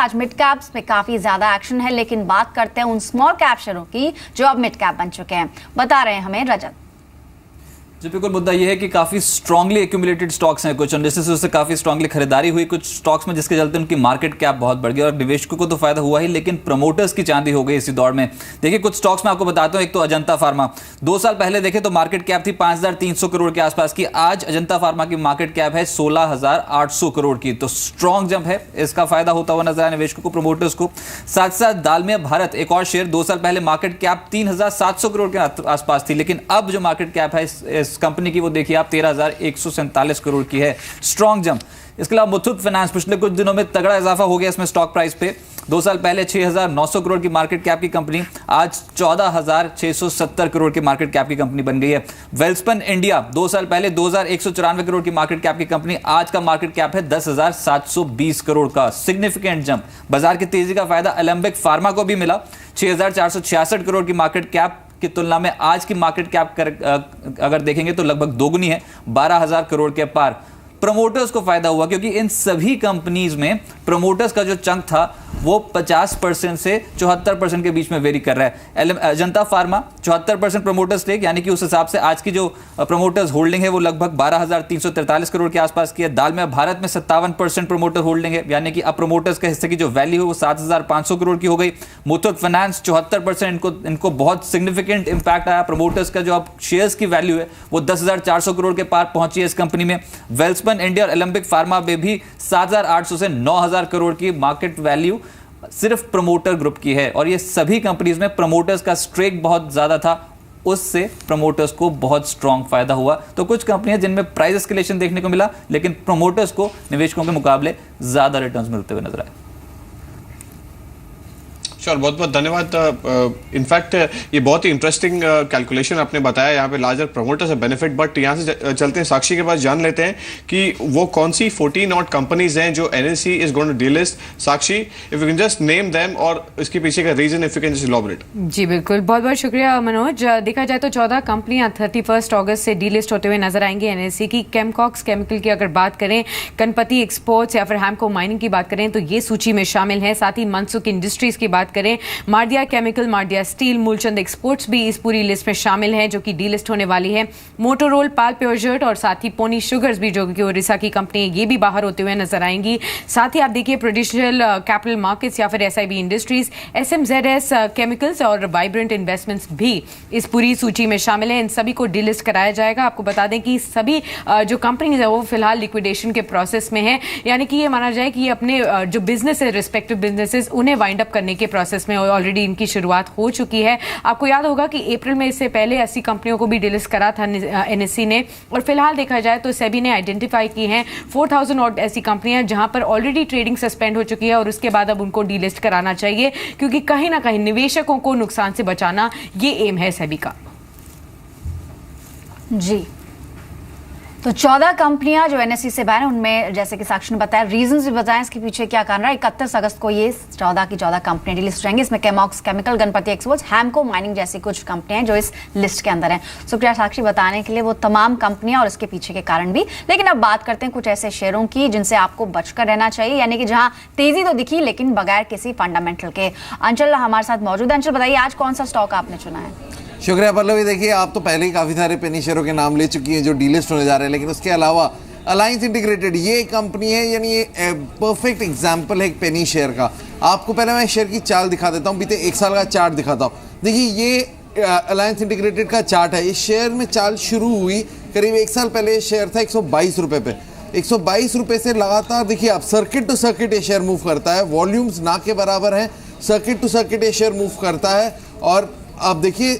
आज mid caps में काफी ज्यादा एक्शन है, लेकिन बात करते हैं उन स्मॉल कैप शेयरों की जो अब मिड कैप बन चुके हैं। बता रहे हैं हमें रजत। जी बिल्कुल, मुद्दा यह है कि काफी स्ट्रांगली एक्यूमुलेटेड स्टॉक्स हैं कुछ, जिससे उससे काफी स्ट्रांगली खरीदारी हुई कुछ स्टॉक्स में, जिसके चलते उनकी मार्केट कैप बहुत बढ़ गई और निवेशकों को तो फायदा हुआ ही, लेकिन प्रमोटर्स की चांदी हो गई इसी दौड़ में। देखिए कुछ स्टॉक्स में आपको बताता हूं। एक तो अजंता फार्मा, 2 साल पहले देखें तो मार्केट कैप थी 5300 करोड़ के आसपास की। आज अजंता फार्मा की मार्केट कैप है 16800 करोड़ की। तो स्ट्रॉन्ग जंप है, इसका फायदा होता हुआ नजर आया निवेशकों को, प्रमोटर्स को। साथ साथ दालमिया भारत एक और शेयर, 2 साल पहले मार्केट कैप 3700 करोड़ के आसपास थी, लेकिन अब जो मार्केट कैप है इस कंपनी की वो देखिए आप 13,147 करोड़ की है। Strong jump. इसके अलावा मुथूट फाइनेंस, पिछले कुछ दिनों में तगड़ा इजाफा हो गया इसमें स्टॉक प्राइस पे। 2 साल पहले 6,900 करोड़ की मार्केट कैप की कंपनी आज 14,670 करोड़ की मार्केट कैप की कंपनी बन गई है। वेल्सपन इंडिया 2 साल पहले 2,194 करोड़ की मार्केट कैप की कंपनी, आज का मार्केट कैप है 10,720 करोड़ का। Significant jump. बाजार की तेजी का फायदा एलेंबिक फार्मा को भी मिला। 6,466 करोड़ की मार्केट कैप की तुलना में आज की मार्केट कैप अगर देखेंगे तो लगभग दोगुनी है, 12,000 करोड़ के पार। प्रमोटर्स को फायदा हुआ क्योंकि इन सभी कंपनीज में प्रमोटर्स का जो चंक था वो 50% से 74% के बीच में वेरी कर रहा है। अजंता फार्मा 74% प्रमोटर स्टेक, यानी कि उस हिसाब से आज की जो प्रमोटर्स होल्डिंग है वो लगभग 12,343 करोड़ के आसपास की है। दालमिया भारत में 57% प्रमोटर होल्डिंग है, यानी कि अब प्रमोटर्स के हिस्से की जो वैल्यू है वो 7,500 करोड़ की हो गई। मुथूट फाइनेंस 74%, इनको बहुत सिग्निफिकेंट इंपैक्ट आया। प्रमोटर्स का जो अब शेयर्स की वैल्यू है वो 10,400 करोड़ के पार पहुंची है इस कंपनी में। वेल्सपन इंडिया और एलेंबिक फार्मा में भी 7,800 से 9,000 करोड़ की मार्केट वैल्यू सिर्फ प्रमोटर ग्रुप की है। और ये सभी कंपनीज में प्रमोटर्स का स्ट्रेक बहुत ज्यादा था, उससे प्रमोटर्स को बहुत स्ट्रांग फायदा हुआ। तो कुछ कंपनियां जिनमें प्राइस एस्केलेशन देखने को मिला, लेकिन प्रमोटर्स को निवेशकों के मुकाबले ज्यादा रिटर्न्स मिलते हुए नजर आए। श्योर, बहुत बहुत धन्यवाद। इनफैक्ट ये बहुत ही इंटरेस्टिंग कैलकुलेशन आपने बताया, यहाँ पे लार्जर प्रमोटर्स है बेनिफिट। बट यहाँ से चलते हैं साक्षी के पास, जान लेते हैं कि वो कौन सी 14 ऑड कंपनीज हैं जो NSE is going to delist. Sakshi, if you can just name them और इसके पीछे का reason, if you can just elaborate. जी बिल्कुल, बहुत बहुत शुक्रिया मनोज। देखा जाए तो 14 कंपनियां 31 अगस्त से डीलिस्ट होते हुए नजर आएंगी NSE की। केमकॉक्स केमिकल की अगर बात करें, गणपति एक्सपोर्ट्स या फिर हैमको माइनिंग की बात करें तो ये सूची में शामिल है। साथ ही मनसुख इंडस्ट्रीज की बात करें, Mardia chemical, Mardia steel, Moolchand exports भी इस पूरी लिस्ट में शामिल है जो कि डीलिस्ट होने वाली है। मोटोरोल, पाल प्योजर्ट और साथ ही पोनी शुगर्स भी जो कि ओडिशा की कंपनी है, ये भी बाहर होते हुए नजर आएंगी। साथ ही आप देखिए प्रोडिशनल कैपिटल मार्केट्स या फिर SIB इंडस्ट्रीज, SMZS केमिकल्स और वाइब्रेंट इन्वेस्टमेंट्स भी इस पूरी सूची में शामिल है। इन सभी को डीलिस्ट कराया जाएगा। आपको बता दें कि सभी जो कंपनीज है वो फिलहाल लिक्विडेशन के प्रोसेस में है, यानी कि ये माना जाए कि ये अपने जो बिजनेस है, रिस्पेक्टिव बिजनेसेस, उन्हें वाइंड अप करने के प्रोसेस में ऑलरेडी इनकी शुरुआत हो चुकी है। आपको याद होगा कि अप्रैल में इससे पहले 80 कंपनियों को भी डिलिस्ट करा था NSE ने, और फिलहाल देखा जाए तो सेबी ने आइडेंटिफाई की हैं 4000 और ऐसी कंपनियां जहां पर ऑलरेडी ट्रेडिंग सस्पेंड हो चुकी है और उसके बाद अब उनको डीलिस्ट कराना चाहिए, क्योंकि कहीं ना कहीं निवेशकों को नुकसान से बचाना ये एम है सेबी का। जी, तो 14 कंपनियां जो NSE से बाहर हैं, उनमें जैसे कि साक्षी ने बताया, रीजंस भी बताएं इसके पीछे क्या कारण रहा। 31 अगस्त को ये 14 की 14 कंपनियां डिलिस्ट रहेंगी। इसमें केमॉक्स केमिकल, गणपति एक्सपोर्ट्स, हैमको माइनिंग जैसी कुछ कंपनियां जो इस लिस्ट के अंदर हैं। शुक्रिया साक्षी बताने के लिए वो तमाम कंपनियां और इसके पीछे के कारण भी। लेकिन अब बात करते हैं कुछ ऐसे शेयरों की जिनसे आपको बचकर रहना चाहिए, यानी कि जहां तेजी तो दिखी लेकिन बगैर किसी फंडामेंटल के। अंचल हमारे साथ मौजूद है। अंचल बताइए आज कौन सा स्टॉक आपने चुना है? शुक्रिया पल्लवी। देखिए, आप तो पहले ही काफ़ी सारे पेनी शेयरों के नाम ले चुकी हैं जो डीलिस्ट होने जा रहे हैं, लेकिन उसके अलावा अलायंस इंटीग्रेटेड ये कंपनी है, यानी ये परफेक्ट एग्जांपल है एक पेनी शेयर का। आपको पहले मैं शेयर की चाल दिखा देता हूँ, बीते 1 साल का चार्ट दिखाता हूँ। देखिए, ये अलायंस इंटीग्रेटेड का चार्ट है। इस शेयर में चाल शुरू हुई करीब 1 साल पहले। ये शेयर था 122 रुपये पे। 122 रुपये से लगातार देखिए आप सर्किट टू सर्किट ये शेयर मूव करता है। वॉल्यूम्स ना के बराबर हैं, सर्किट टू सर्किट ये शेयर मूव करता है। और आप देखिए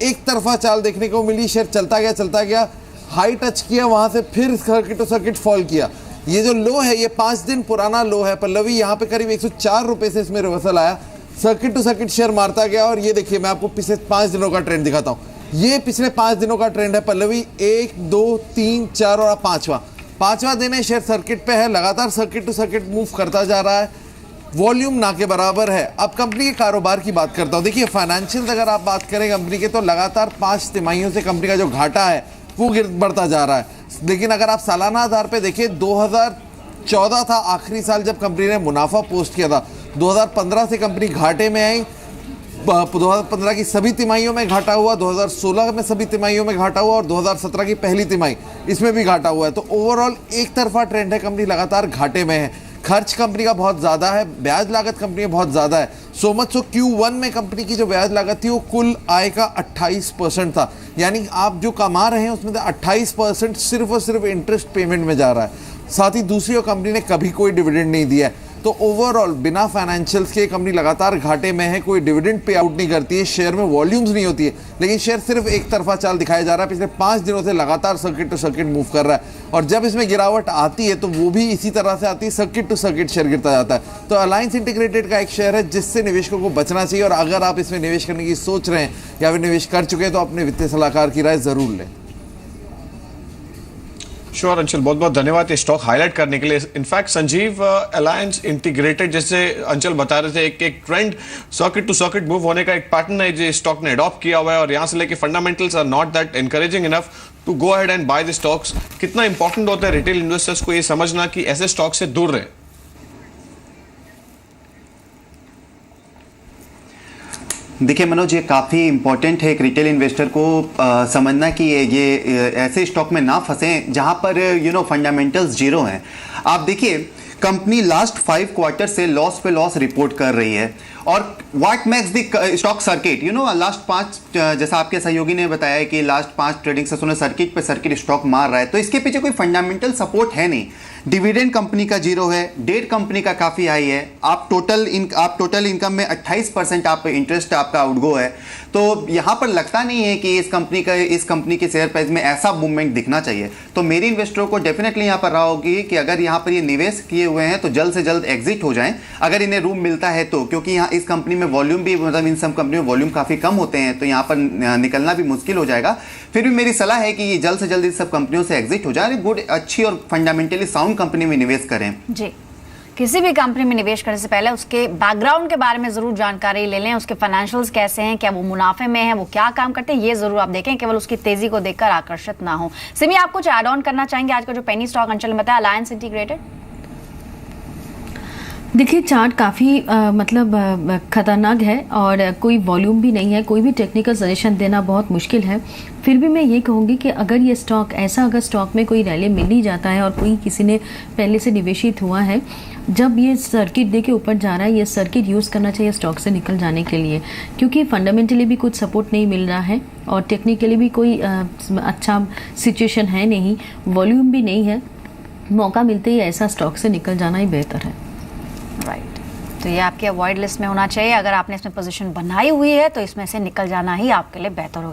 एक तरफा चाल देखने को मिली, शेयर चलता गया, हाई टच किया, वहां से फिर सर्किट टू सर्किट फॉल किया। ये जो लो है ये 5 दिन पुराना लो है पल्लवी। यहाँ पे करीब 104 रुपये से इसमें रिवर्सल आया, सर्किट टू सर्किट शेयर मारता गया। और ये देखिए मैं आपको पिछले 5 दिनों का ट्रेंड दिखाता हूँ। ये पिछले 5 दिनों का ट्रेंड है पल्लवी, 1 2 3 4 और 5वां दिन है। शेयर सर्किट पे है, लगातार सर्किट टू सर्किट मूव करता जा रहा है, वॉल्यूम ना के बराबर है। अब कंपनी के कारोबार की बात करता हूँ। देखिए, फाइनेंशियल अगर आप बात करें कंपनी के, तो लगातार 5 तिमाहियों से कंपनी का जो घाटा है वो बढ़ता जा रहा है। लेकिन अगर आप सालाना आधार पे देखिए, 2014 था आखिरी साल जब कंपनी ने मुनाफा पोस्ट किया था, 2015 से कंपनी घाटे में आई, 2015 की सभी तिमाहियों में घाटा हुआ, 2016 में सभी तिमाहियों में घाटा हुआ और 2017 की पहली तिमाही इसमें भी घाटा हुआ है। तो ओवरऑल एक तरफा ट्रेंड है, कंपनी लगातार घाटे में है। खर्च कंपनी का बहुत ज़्यादा है, ब्याज लागत कंपनी में बहुत ज़्यादा है। सो मच सो Q1 में कंपनी की जो ब्याज लागत थी वो कुल आय का 28% था, यानी आप जो कमा रहे हैं उसमें से 28% सिर्फ और सिर्फ इंटरेस्ट पेमेंट में जा रहा है। साथ ही दूसरी कंपनी ने कभी कोई डिविडेंड नहीं दिया है। तो ओवरऑल बिना फाइनेंशियल्स के कंपनी लगातार घाटे में है, कोई डिविडेंड पे आउट नहीं करती है, शेयर में वॉल्यूम्स नहीं होती है, लेकिन शेयर सिर्फ एक तरफा चाल दिखाया जा रहा है। पिछले 5 दिनों से लगातार सर्किट टू सर्किट मूव कर रहा है और जब इसमें गिरावट आती है तो वो भी इसी तरह से आती है, सर्किट टू सर्किट शेयर गिरता जाता है। तो अलायंस इंटीग्रेटेड का एक शेयर है जिससे निवेशकों को बचना चाहिए और अगर आप इसमें निवेश करने की सोच रहे हैं या फिर निवेश कर चुके हैं तो अपने वित्तीय सलाहकार की राय जरूर लें। श्योर अंशुल, बहुत बहुत धन्यवाद ये स्टॉक हाईलाइट करने के लिए। इनफैक्ट संजीव, अलायंस इंटीग्रेटेड जैसे अंशुल बता रहे थे, एक trend circuit to circuit move होने का एक पैटर्न है जो स्टॉक ने अडॉप्ट किया हुआ है और यहां से लेके fundamentals are not that encouraging enough to go ahead and buy the stocks. कितना इंपॉर्टेंट होता है रिटेल इन्वेस्टर्स को ये समझना कि ऐसे स्टॉक से दूर रहे? देखिए मनोज, ये काफ़ी इंपॉर्टेंट है एक रिटेल इन्वेस्टर को समझना कि ये ऐसे स्टॉक में ना फंसें जहां पर फंडामेंटल्स जीरो हैं। आप देखिए कंपनी लास्ट 5 क्वार्टर से लॉस पे लॉस रिपोर्ट कर रही है और what makes the stock circuit last 5, जैसा आपके सहयोगी ने बताया कि लास्ट 5 ट्रेडिंग सेशन में सर्किट पे सर्किट स्टॉक मार रहा है, तो इसके पीछे कोई फंडामेंटल सपोर्ट है नहीं। डिविडेंड कंपनी का जीरो है, डेट कंपनी का काफ़ी हाई है, आप टोटल इनकम में 28% आप इंटरेस्ट आपका आउटगो है। तो यहाँ पर लगता नहीं है कि इस कंपनी के शेयर प्राइस में ऐसा मूवमेंट दिखना चाहिए। तो मेरी इन्वेस्टरों को डेफिनेटली यहाँ पर रहा होगी कि अगर यहाँ पर ये निवेश किए हुए हैं तो जल्द से जल्द एग्जिट हो जाएं अगर इन्हें रूम मिलता है तो, क्योंकि यहाँ इस कंपनी में वॉल्यूम भी, मतलब इन सब कंपनी में वॉल्यूम काफ़ी कम होते हैं तो यहाँ पर निकलना भी मुश्किल हो जाएगा। फिर भी मेरी सलाह है कि ये जल्द से जल्द इस सब कंपनियों से एग्जिट हो जाए, गुड, अच्छी और फंडामेंटली साउंड कंपनी में निवेश करें। जी, किसी भी कंपनी में निवेश करने से पहले उसके बैकग्राउंड के बारे में जरूर जानकारी ले लें, उसके फाइनेंशियल्स कैसे हैं, क्या वो मुनाफे में है, वो क्या काम करते हैं, ये जरूर आप देखें, केवल उसकी तेजी को देखकर आकर्षित ना हो। सिमी, आप कुछ ऐड ऑन करना चाहेंगे आज का जो पेनी स्टॉक अंचल ने बताया अलायंस इंटीग्रेटेड? देखिए चार्ट काफ़ी ख़तरनाक है और कोई वॉल्यूम भी नहीं है, कोई भी टेक्निकल सजेशन देना बहुत मुश्किल है। फिर भी मैं ये कहूँगी कि अगर ये स्टॉक अगर स्टॉक में कोई रैली मिल ही जाता है और कोई किसी ने पहले से निवेशित हुआ है, जब ये सर्किट दे के ऊपर जा रहा है, ये सर्किट यूज़ करना चाहिए स्टॉक से निकल जाने के लिए, क्योंकि फंडामेंटली भी कुछ सपोर्ट नहीं मिल रहा है और टेक्निकली भी कोई अच्छा सिचुएशन है नहीं, वॉल्यूम भी नहीं है। मौका मिलते ही ऐसा स्टॉक से निकल जाना ही बेहतर है। राइट, तो ये आपके अवॉइड लिस्ट में होना चाहिए। अगर आपने इसमें पोजीशन बनाई हुई है तो इसमें से निकल जाना ही आपके लिए बेहतर होगा।